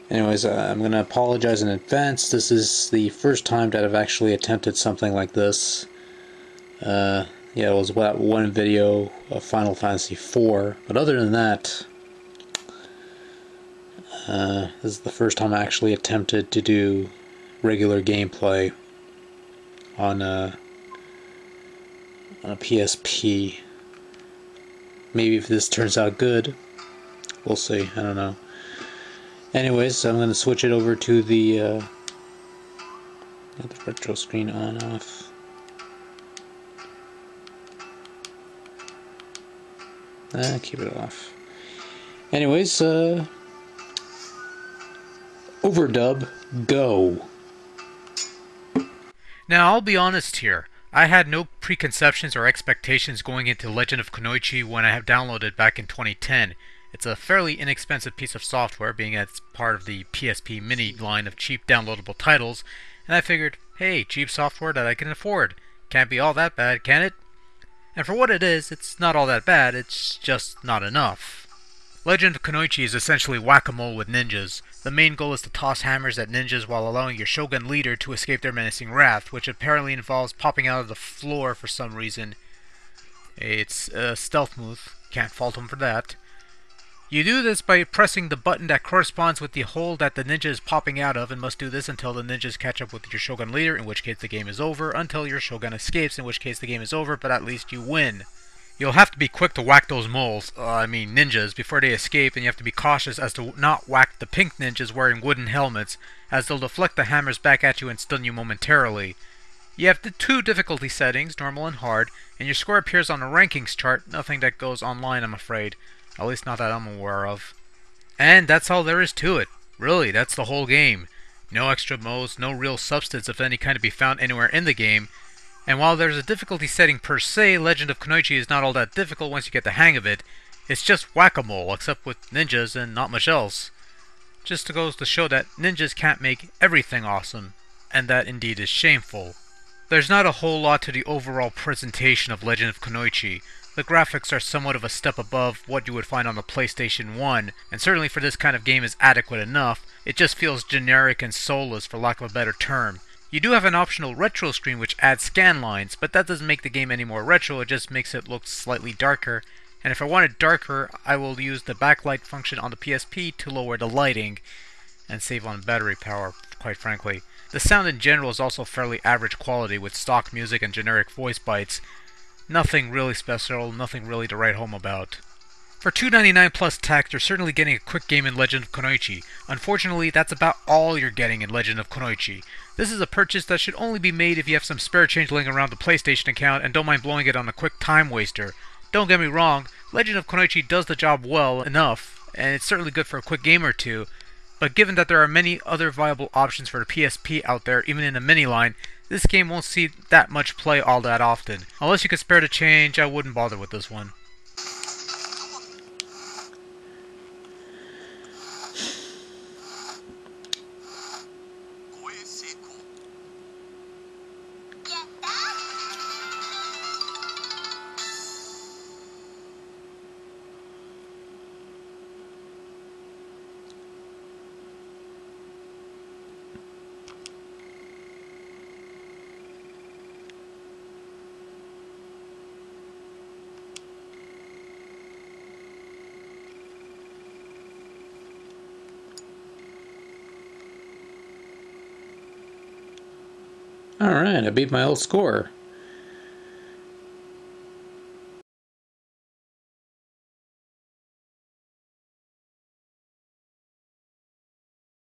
Anyways, I'm going to apologize in advance. This is the first time that I've actually attempted something like this. Yeah, it was that one video of Final Fantasy IV, but other than that, this is the first time I actually attempted to do regular gameplay on a PSP. Maybe if this turns out good, we'll see. I don't know. Anyways, I'm going to switch it over to the retro screen on off. Keep it off. Anyways, overdub, go. Now, I'll be honest here. I had no preconceptions or expectations going into Legend of Kunoichi when I have downloaded back in 2010. It's a fairly inexpensive piece of software, being it's part of the PSP Mini line of cheap downloadable titles, and I figured, hey, cheap software that I can afford. Can't be all that bad, can it? And for what it is, it's not all that bad, it's just not enough. Legend of Kunoichi is essentially whack-a-mole with ninjas. The main goal is to toss hammers at ninjas while allowing your shogun leader to escape their menacing wrath, which apparently involves popping out of the floor for some reason. It's a stealth move, can't fault him for that. You do this by pressing the button that corresponds with the hole that the ninja is popping out of, and must do this until the ninjas catch up with your shogun leader, in which case the game is over, until your shogun escapes, in which case the game is over, but at least you win. You'll have to be quick to whack those moles, ninjas, before they escape, and you have to be cautious as to not whack the pink ninjas wearing wooden helmets, as they'll deflect the hammers back at you and stun you momentarily. You have the two difficulty settings, normal and hard, and your score appears on a rankings chart, nothing that goes online, I'm afraid. At least not that I'm aware of. And that's all there is to it. Really, that's the whole game. No extra modes, no real substance of any kind to be found anywhere in the game. And while there's a difficulty setting per se, Legend of Kunoichi is not all that difficult once you get the hang of it. It's just whack-a-mole, except with ninjas and not much else. Just goes to show that ninjas can't make everything awesome, and that indeed is shameful. There's not a whole lot to the overall presentation of Legend of Kunoichi. The graphics are somewhat of a step above what you would find on the PlayStation 1, and certainly for this kind of game is adequate enough. It just feels generic and soulless, for lack of a better term. You do have an optional retro screen which adds scan lines, but that doesn't make the game any more retro, it just makes it look slightly darker. And if I want it darker, I will use the backlight function on the PSP to lower the lighting, and save on battery power, quite frankly. The sound in general is also fairly average quality, with stock music and generic voice bites. Nothing really special, nothing really to write home about. For $2.99 plus tax, you're certainly getting a quick game in Legend of Kunoichi. Unfortunately, that's about all you're getting in Legend of Kunoichi. This is a purchase that should only be made if you have some spare change laying around the PlayStation account and don't mind blowing it on a quick time waster. Don't get me wrong, Legend of Kunoichi does the job well enough, and it's certainly good for a quick game or two, but given that there are many other viable options for the PSP out there, even in the mini line, this game won't see that much play all that often. Unless you could spare the change, I wouldn't bother with this one. Alright, I beat my old score.